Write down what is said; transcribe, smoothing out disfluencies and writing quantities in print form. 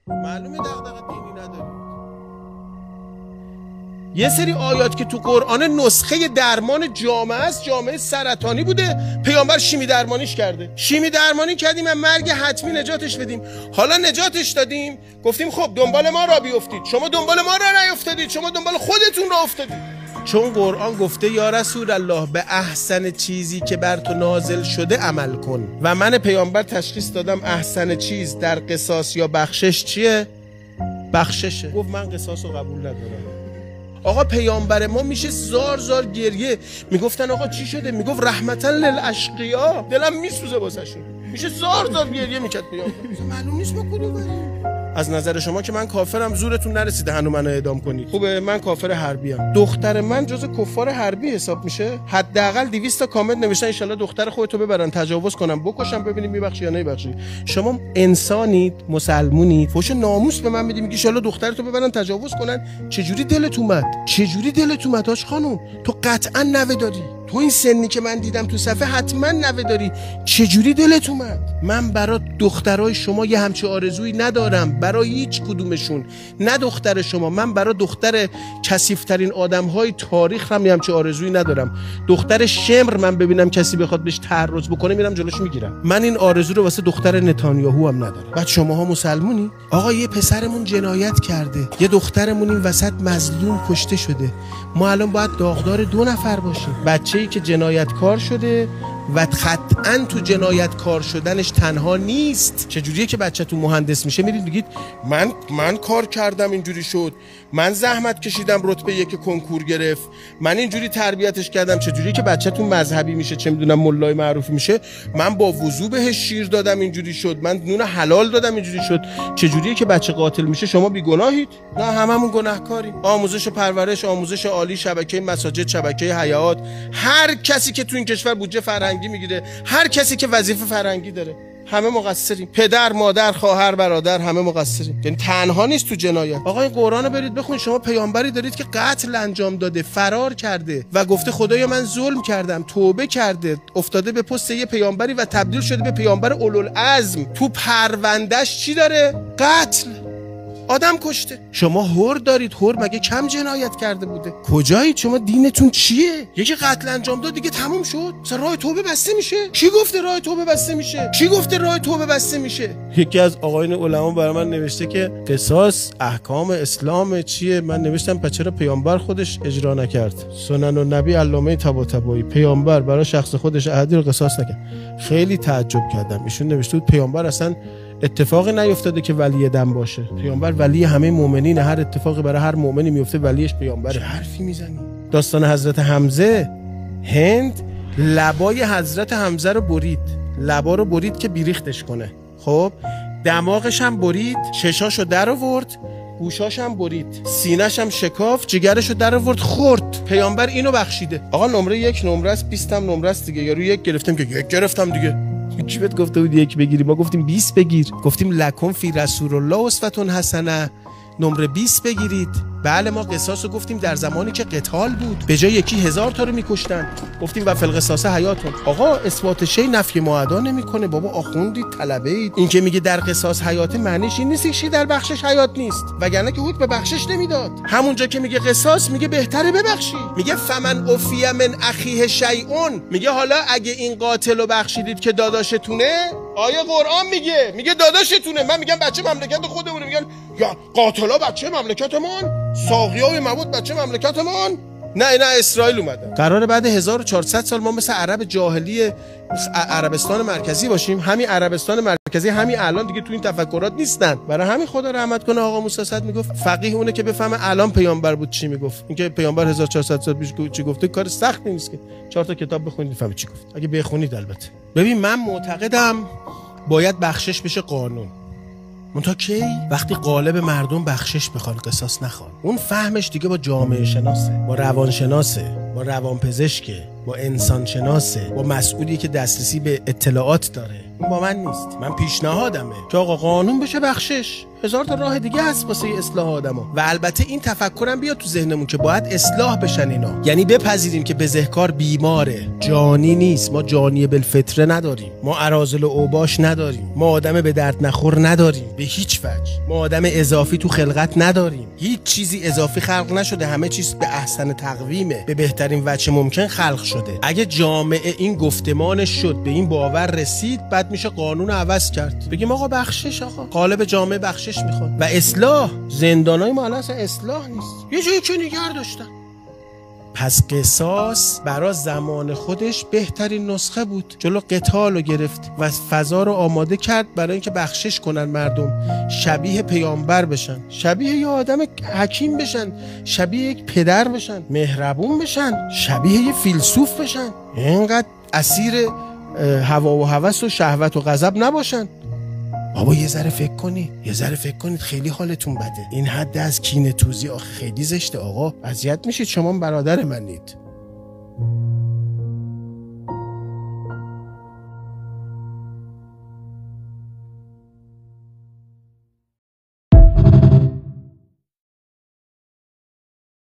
معلومه دغدغه دینی نداری. یه سری آیات که تو قرآن نسخه درمان جامعه است، جامعه سرطانی بوده، پیامبر شیمی درمانیش کرده. شیمی درمانی کردیم از مرگ حتمی نجاتش بدیم. حالا نجاتش دادیم، گفتیم خب دنبال ما را بیافتید. شما دنبال ما را نیافتادید، شما دنبال خودتون را افتادید. چون قرآن گفته یا رسول الله به احسن چیزی که بر تو نازل شده عمل کن. و من پیامبر تشخیص دادم احسن چیز در قصاص یا بخشش چیه؟ بخششه. گفت من قصاص رو قبول ندارم. آقا پیامبر ما میشه زار زار گریه. میگفتن آقا چی شده؟ میگفت رحمتا للاشقیا، دلم میسوزه واسهشون. میشه زار زار گریه میکرد پیامبر. معلوم نیست ما کدوم بریم. از نظر شما که من کافرم، زورتون نرسیده هنوز منو اعدام کنید. خوبه من کافر حربی ام. دختر من جز کفار حربی حساب میشه. حداقل 200 تا کامنت نوشتن ان شاءالله دختر خودتو ببرن تجاوز کنن بکشن ببینیم میبخشی یا نمیبخشی. شما انسانید، مسلمونید، فوش ناموس به من میدی میگی ان شاءالله دخترتو ببرن تجاوز کنن. چجوری دلت اومد؟ چجوری دلت اومد آش خانم؟ تو قطعا نوه داری. تو این سنی که من دیدم تو صفحه حتما نوه داری. چجوری دلت اومد؟ من برای دخترای شما یه همچه آرزویی ندارم، برای هیچ کدومشون. نه دختر شما، من برای دختر کثیف‌ترین آدم‌های تاریخ هم یه همچه آرزویی ندارم. دختر شمر من ببینم کسی بخواد بهش تعرض بکنه میرم جلوش میگیرم. من این آرزو رو واسه دختر نتانیاهو هم ندارم. بعد شماها مسلمونی؟ آقا یه پسرمون جنایت کرده، یه دخترمون این وسط مظلوم کشته شده. ما الان باید داغدار 2 نفر باشیم. بچه‌ای که جنایتکار شده و قطعاً تو جنایتکار شدنش تنها نیست. چجوریه که بچه تو مهندس میشه میرید بگید من کار کردم اینجوری شد، من زحمت کشیدم رتبه 1 کنکور گرفت، من اینجوری تربیتش کردم. چجوریه که بچه تو مذهبی میشه، چه میدونم ملای معروفی میشه، من با وضو بهش شیر دادم اینجوری شد، من نون حلال دادم اینجوری شد. چجوریه که بچه قاتل میشه شما بیگناهید؟ نه هممون گناهکاریم. آموزش و پرورش، آموزش عالی، شبکه مساجد، شبکه حیات، هر کسی که تو این کشور بودجه فرهنگی میگیره، هر کسی که وظیفه فرهنگی داره، همه مقصریم. پدر، مادر، خواهر، برادر، همه مقصریم. یعنی تنها نیست تو جنایت. آقا این قرآنو برید بخونید. شما پیامبری دارید که قتل انجام داده، فرار کرده و گفته خدایا من ظلم کردم، توبه کرده، افتاده به پست یه پیامبری و تبدیل شده به پیامبر اولوالعزم. تو پروندهش چی داره؟ قتل، آدم کشته. شما هور دارید. هور مگه کم جنایت کرده بوده؟ کجایید شما؟ دینتون چیه؟ یکی قتل انجام داد دیگه تموم شد؟ مثلا راه توبه بسته میشه؟ کی گفته راه توبه بسته میشه؟ کی گفته راه توبه بسته میشه؟ یکی از آقایون علما برای من نوشته که قصاص احکام اسلام چیه؟ من نوشتم پس چرا پیامبر خودش اجرا نکرد؟ سنن النبی علامه طباطبایی، پیامبر برای شخص خودش احدی رو قصاص نکرد. خیلی تعجب کردم. ایشون نوشته بود پیامبر اصلا اتفاقی نیفتاده که ولی دم باشه. پیامبر ولی همه مؤمنین، هر اتفاقی برای هر مؤمنی میفته ولیش پیامبره. چه حرفی میزنی؟ داستان حضرت حمزه، هند لبای حضرت حمزه رو برید، لبا رو برید که بیریختش کنه. خب دماغش هم برید، چشاشو در آورد، گوشاش هم برید، سینه‌ش هم شکاف، جگرشو در آورد خورد. پیامبر اینو بخشیده. آقا نمره 1 نمره است، 20 هم نمره است دیگه. یارو 1 گرفتم که 1 گرفتم دیگه. کی بهت گفته بود 1 بگیری؟ ما گفتیم 20 بگیر. گفتیم لکم فی رسول الله اسوه حسنه، نمره 20 بگیرید. بله ما قصاص رو گفتیم در زمانی که قتال بود، به جای یکی 1000 تا رو میکشتن. گفتیم و فی القصاص حیاتون. آقا اثبات شی نفی معادا نمیکنه. بابا آخوندید، طلبه اید. این که میگه در قصاص حیات معنیش این نیست که در بخشش حیات نیست، وگرنه که حکم به بخشش نمیداد. همونجا که میگه قصاص میگه بهتره ببخشی. میگه فمن عفی من اخیه شیئون، میگه حالا اگه این قاتل رو بخشیدید که داداشتونه، آیه قرآن میگه داداشتونه. من میگم بچه مملکت خودمونه، میگن یا قاتلا بچه مملکتمون، ساقیای مواد بچه مملکتمون. نه اسرائیل اومده. قراره بعد 1400 سال ما مثل عرب جاهلی عربستان مرکزی باشیم. همین عربستان مرکزی همین الان دیگه تو این تفکرات نیستن. برای همین خدا رحمت کنه آقا موسی صد میگفت فقیه اونه که بفهمه الان پیامبر بود چی میگفت. اینکه پیامبر 1400 سال پیش چی گفته کار سختی نیست که 4 تا کتاب بخونید بفهمید چی گفت، اگه بخونید البته. ببین من معتقدم باید بخشش بشه قانون. منتها کی؟ وقتی قالب مردم بخشش بخوان، قصاص نخوان. اون فهمش دیگه با جامعه شناسه، با روان شناسه، با روان پزشکه، با انسان شناسه، با مسئولی که دسترسی به اطلاعات داره. اون با من نیست. من پیشنهادمه که آقا قانون بشه بخشش. هزار تا راه دیگه هست واسه اصلاح آدما. و البته این تفکرم بیاد تو ذهنمون که باید اصلاح بشن اینا، یعنی بپذیریم که بزهکار بیماره، جانی نیست. ما جانی بالفطره نداریم، ما اراذل و اوباش نداریم، ما آدم به درد نخور نداریم به هیچ وجه، ما آدم اضافی تو خلقت نداریم. هیچ چیزی اضافی خلق نشده، همه چیز به احسن تقویمه، به بهترین وجه ممکن خلق شده. اگه جامعه این گفتمانش شد، به این باور رسید، بعد میشه قانون عوض کرد، بگیم آقا بخشش، آقا قالب جامعه بخشش میخواد. و اصلاح، زندانای ما اصلا اصلاح نیست، یه جایی که نگار داشتن. پس قصاص برای زمان خودش بهترین نسخه بود، جلو قتال رو گرفت و فضا رو آماده کرد برای اینکه بخشش کنن مردم، شبیه پیامبر بشن، شبیه یه آدم حکیم بشن، شبیه یک پدر بشن، مهربون بشن، شبیه یه فیلسوف بشن، اینقدر اسیر هوا و هوس و شهوت و غضب نباشن. بابا یه ذره فکر کنید، خیلی حالتون بده. این حد از کینه توزی خیلی زشته آقا، اذیت میشید، شما برادر منید.